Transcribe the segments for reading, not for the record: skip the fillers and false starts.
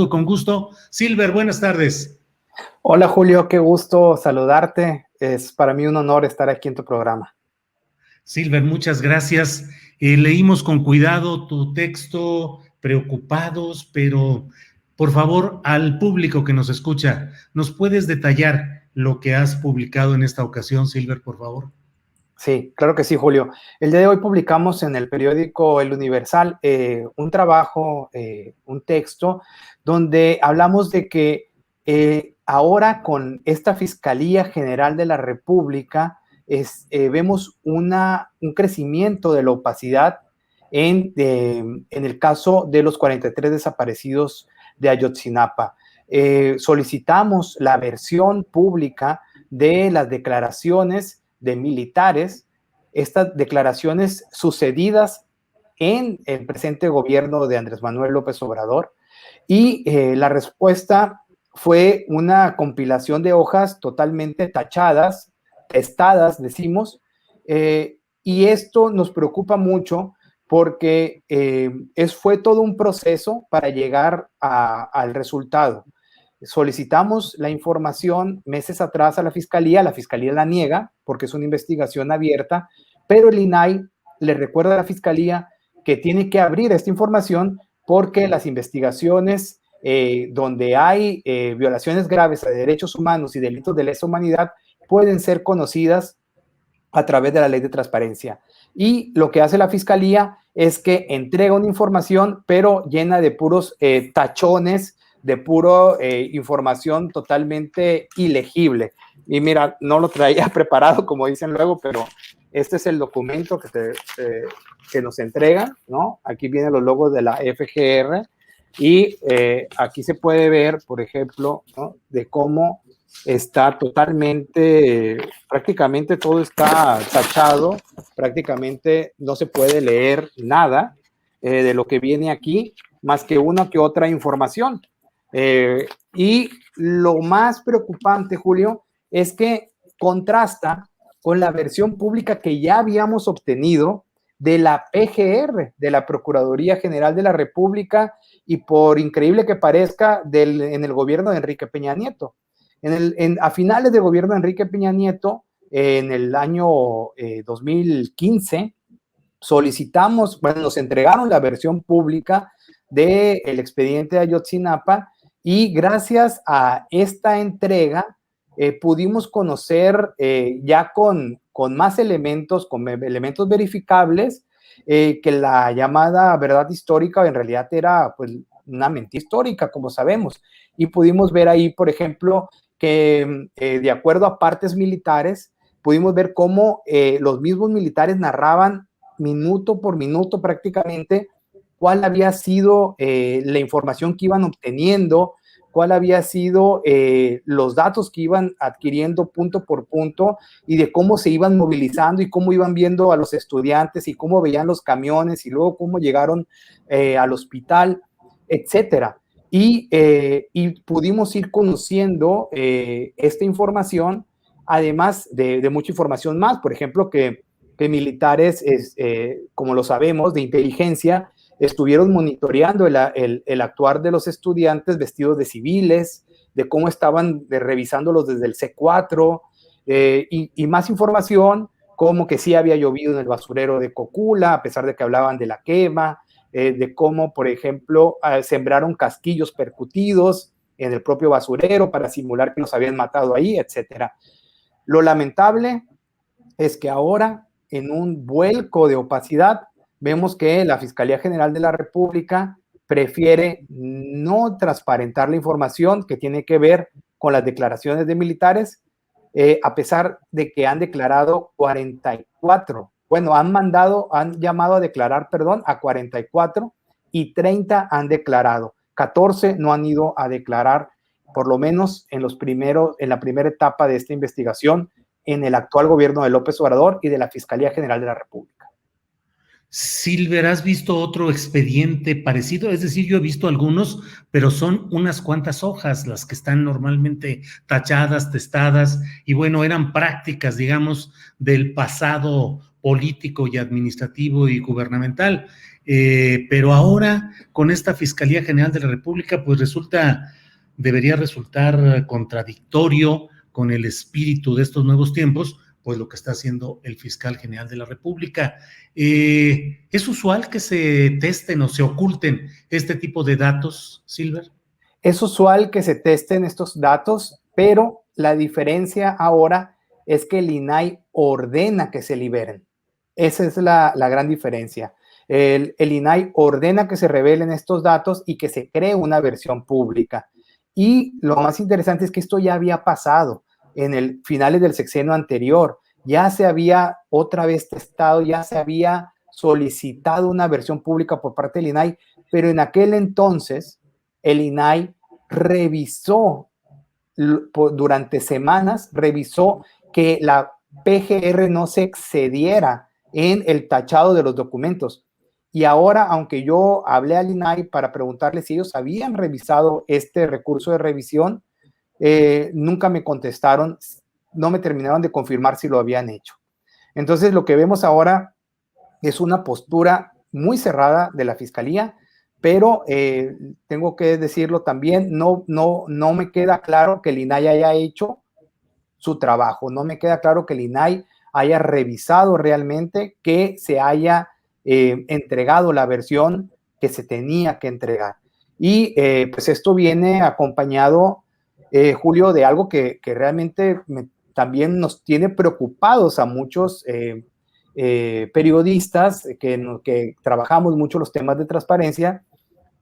Con gusto. Silver, buenas tardes. Hola Julio, qué gusto saludarte. Es para mí un honor estar aquí en tu programa. Silver, muchas gracias. Leímos con cuidado tu texto, preocupados, pero por favor, al público que nos escucha, ¿nos puedes detallar lo que has publicado en esta ocasión, Silver, por favor? Sí, claro que sí, Julio. El día de hoy publicamos en el periódico El Universal un trabajo, un texto, donde hablamos de que ahora con esta Fiscalía General de la República vemos un crecimiento de la opacidad en el caso de los 43 desaparecidos de Ayotzinapa. Solicitamos la versión pública de las declaraciones de militares, estas declaraciones sucedidas en el presente gobierno de Andrés Manuel López Obrador, y la respuesta fue una compilación de hojas totalmente tachadas, testadas, decimos, y esto nos preocupa mucho porque fue todo un proceso para llegar al resultado. Solicitamos la información meses atrás a la Fiscalía la niega porque es una investigación abierta, pero el INAI le recuerda a la Fiscalía que tiene que abrir esta información porque las investigaciones donde hay violaciones graves a derechos humanos y delitos de lesa humanidad pueden ser conocidas a través de la ley de transparencia. Y lo que hace la Fiscalía es que entrega una información, pero llena de puros tachones, de puro información totalmente ilegible. Y mira, no lo traía preparado, como dicen luego, pero este es el documento que nos entregan, ¿no? Aquí vienen los logos de la FGR y aquí se puede ver, por ejemplo, ¿no?, de cómo está totalmente, prácticamente todo está tachado, prácticamente no se puede leer nada de lo que viene aquí, más que una que otra información. Y lo más preocupante, Julio, es que contrasta con la versión pública que ya habíamos obtenido de la PGR, de la Procuraduría General de la República, y por increíble que parezca, en el gobierno de Enrique Peña Nieto. A finales del gobierno de Enrique Peña Nieto, en el año 2015, solicitamos, bueno, nos entregaron la versión pública del expediente de Ayotzinapa, y gracias a esta entrega pudimos conocer ya con más elementos, con elementos verificables, que la llamada verdad histórica en realidad era pues una mentira histórica, como sabemos. Y pudimos ver ahí, por ejemplo, que de acuerdo a partes militares, pudimos ver cómo los mismos militares narraban minuto por minuto prácticamente cuál había sido la información que iban obteniendo, cuál había sido los datos que iban adquiriendo punto por punto, y de cómo se iban movilizando y cómo iban viendo a los estudiantes y cómo veían los camiones y luego cómo llegaron al hospital, etcétera. Y pudimos ir conociendo esta información, además de mucha información más, por ejemplo, que militares, como lo sabemos, de inteligencia, estuvieron monitoreando el actuar de los estudiantes vestidos de civiles, de cómo estaban revisándolos desde el C4, y más información, como que sí había llovido en el basurero de Cocula, a pesar de que hablaban de la quema, de cómo, por ejemplo, sembraron casquillos percutidos en el propio basurero para simular que los habían matado ahí, etcétera. Lo lamentable es que ahora, en un vuelco de opacidad, vemos que la Fiscalía General de la República prefiere no transparentar la información que tiene que ver con las declaraciones de militares, a pesar de que han declarado 44. Bueno, han llamado a declarar, perdón, a 44, y 30 han declarado. 14 no han ido a declarar, por lo menos en la primera etapa de esta investigación, en el actual gobierno de López Obrador y de la Fiscalía General de la República. Silver, ¿has visto otro expediente parecido? Es decir, yo he visto algunos, pero son unas cuantas hojas las que están normalmente tachadas, testadas, y bueno, eran prácticas, digamos, del pasado político y administrativo y gubernamental. pero ahora con esta Fiscalía General de la República, pues debería resultar contradictorio con el espíritu de estos nuevos tiempos, pues lo que está haciendo el fiscal general de la República. ¿Es usual que se testen o se oculten este tipo de datos, Silver? Es usual que se testen estos datos, pero la diferencia ahora es que el INAI ordena que se liberen. Esa es la gran diferencia. El INAI ordena que se revelen estos datos y que se cree una versión pública. Y lo más interesante es que esto ya había pasado en el finales del sexenio anterior. Ya se había otra vez testado, ya se había solicitado una versión pública por parte del INAI, pero en aquel entonces el INAI revisó durante semanas, revisó que la PGR no se excediera en el tachado de los documentos. Y ahora, aunque yo hablé al INAI para preguntarles si ellos habían revisado este recurso de revisión, nunca me contestaron, no me terminaron de confirmar si lo habían hecho. Entonces, lo que vemos ahora es una postura muy cerrada de la Fiscalía, pero tengo que decirlo también, no me queda claro que el INAI haya hecho su trabajo, no me queda claro que el INAI haya revisado realmente que se haya entregado la versión que se tenía que entregar. Y pues esto viene acompañado, Julio, de algo que realmente también nos tiene preocupados a muchos periodistas que trabajamos mucho los temas de transparencia,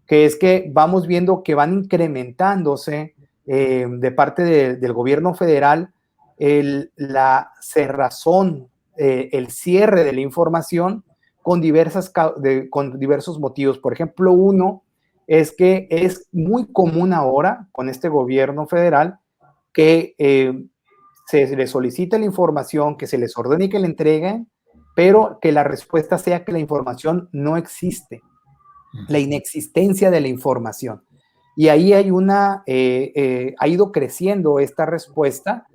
que es que vamos viendo que van incrementándose de parte del gobierno federal la cerrazón, el cierre de la información con diversos motivos. Por ejemplo, uno es que es muy común ahora con este gobierno federal que se les solicita la información, que se les ordene que la entreguen, pero que la respuesta sea que la información no existe, la inexistencia de la información. Y ahí hay ha ido creciendo esta respuesta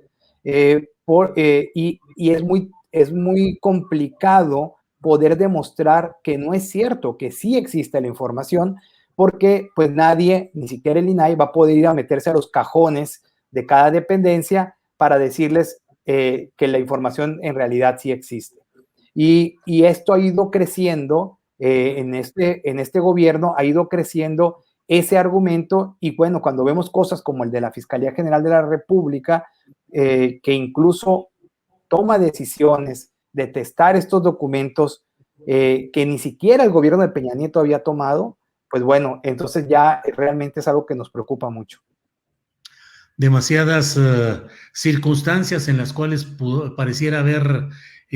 y es muy complicado poder demostrar que no es cierto, que sí existe la información, porque pues nadie, ni siquiera el INAI, va a poder ir a meterse a los cajones de cada dependencia para decirles que la información en realidad sí existe. Y esto ha ido creciendo en este gobierno, ha ido creciendo ese argumento y bueno, cuando vemos cosas como el de la Fiscalía General de la República, que incluso toma decisiones de testar estos documentos que ni siquiera el gobierno de Peña Nieto había tomado, pues bueno, entonces ya realmente es algo que nos preocupa mucho. Demasiadas circunstancias en las cuales pareciera haber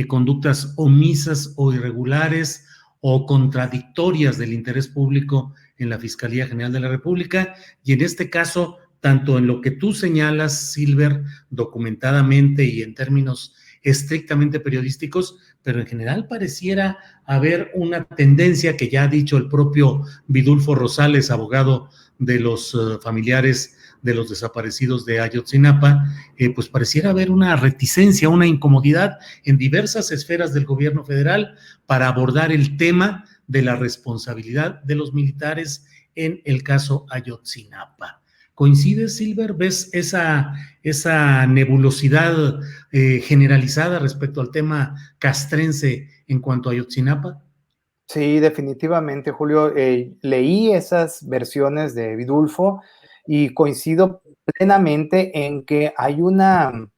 conductas omisas o irregulares o contradictorias del interés público en la Fiscalía General de la República, y en este caso, tanto en lo que tú señalas, Silver, documentadamente y en términos estrictamente periodísticos, pero en general pareciera haber una tendencia que ya ha dicho el propio Vidulfo Rosales, abogado de los familiares de los desaparecidos de Ayotzinapa, pues pareciera haber una reticencia, una incomodidad en diversas esferas del gobierno federal para abordar el tema de la responsabilidad de los militares en el caso Ayotzinapa. ¿Coincides, Silver? ¿Ves esa nebulosidad generalizada respecto al tema castrense en cuanto a Ayotzinapa? Sí, definitivamente, Julio. Leí esas versiones de Vidulfo y coincido plenamente en que hay una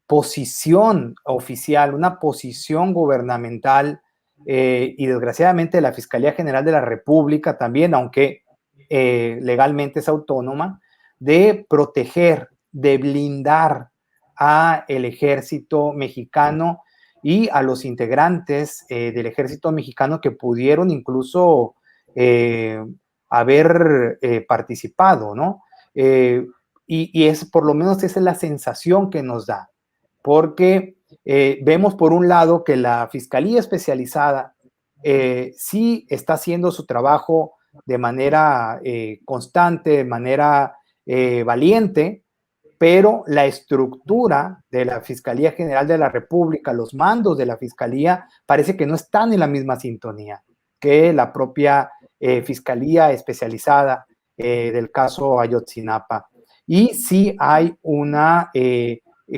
posición oficial, una posición gubernamental y desgraciadamente la Fiscalía General de la República también, aunque legalmente es autónoma, de proteger, de blindar a el ejército mexicano y a los integrantes del ejército mexicano que pudieron incluso haber participado, ¿no? Y es por lo menos esa es la sensación que nos da, porque vemos por un lado que la Fiscalía Especializada sí está haciendo su trabajo de manera constante, de manera valiente, pero la estructura de la Fiscalía General de la República, los mandos de la Fiscalía, parece que no están en la misma sintonía. que la propia Fiscalía Especializada del caso Ayotzinapa. Y sí hay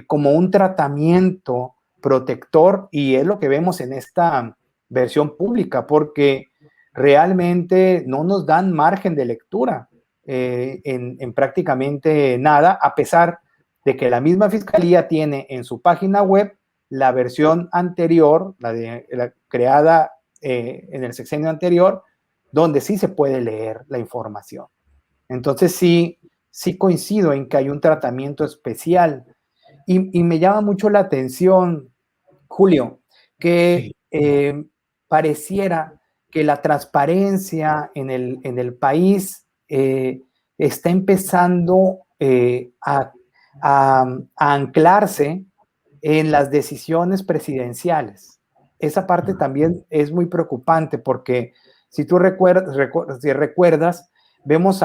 como un tratamiento protector, y es lo que vemos en esta versión pública, porque realmente no nos dan margen de lectura en prácticamente nada, a pesar de que la misma Fiscalía tiene en su página web la versión anterior, la creada en el sexenio anterior, donde sí se puede leer la información. Entonces sí coincido en que hay un tratamiento especial. Y me llama mucho la atención, Julio, que pareciera que la transparencia en el país está empezando a anclarse en las decisiones presidenciales. Esa parte también es muy preocupante, porque si tú recuerdas, vemos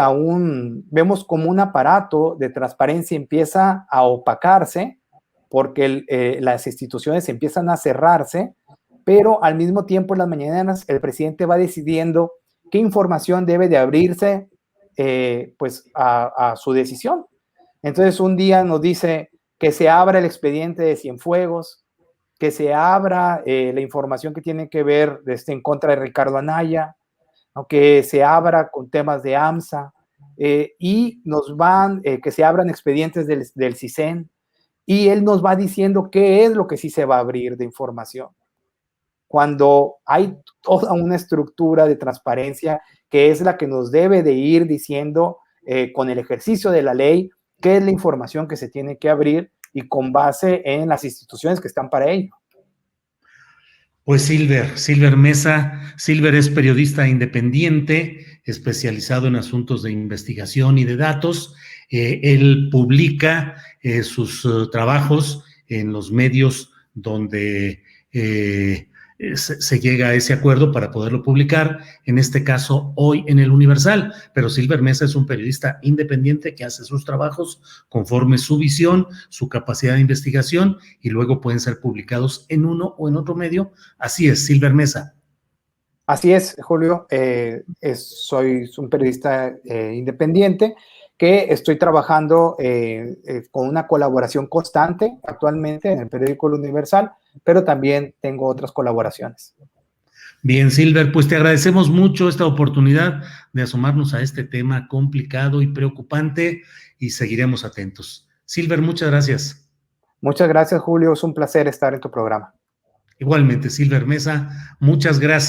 como un aparato de transparencia empieza a opacarse, porque las instituciones empiezan a cerrarse, pero al mismo tiempo en las mañanas el presidente va decidiendo qué información debe de abrirse pues a su decisión. Entonces un día nos dice que se abra el expediente de Cienfuegos, que se abra la información que tiene que ver en contra de Ricardo Anaya, que se abra con temas de AMSA, y que se abran expedientes del CISEN, y él nos va diciendo qué es lo que sí se va a abrir de información, cuando hay toda una estructura de transparencia que es la que nos debe de ir diciendo con el ejercicio de la ley qué es la información que se tiene que abrir y con base en las instituciones que están para ello. Pues Silver Mesa. Silver es periodista independiente, especializado en asuntos de investigación y de datos. Él publica sus trabajos en los medios donde se llega a ese acuerdo para poderlo publicar, en este caso hoy en el Universal. Pero Silver Mesa es un periodista independiente que hace sus trabajos conforme su visión, su capacidad de investigación, y luego pueden ser publicados en uno o en otro medio. Así es, Silver Mesa. Así es, Julio. Soy un periodista independiente que estoy trabajando con una colaboración constante actualmente en el periódico El Universal, pero también tengo otras colaboraciones. Bien, Silver, pues te agradecemos mucho esta oportunidad de asomarnos a este tema complicado y preocupante, y seguiremos atentos. Silver, muchas gracias. Muchas gracias, Julio. Es un placer estar en tu programa. Igualmente, Silver Mesa, muchas gracias.